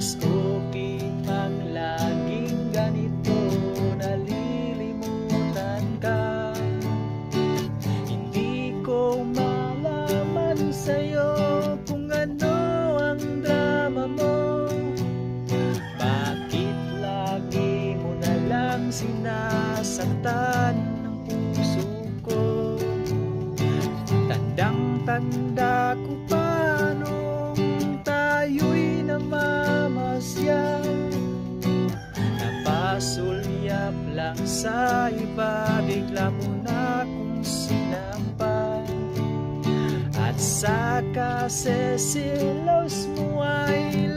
Mas okay pang laging ganito, nalilimutan ka. Hindi ko malaman sa'yo kung ano ang drama mo. Bakit lagi mo na lang sinasaktan ang puso ko? Tandang-tanda ko pa nung tayo'y namamasyal, napasulyap lang sa iba, bigla mo na kung sinampal. At sa kasesilos mo ay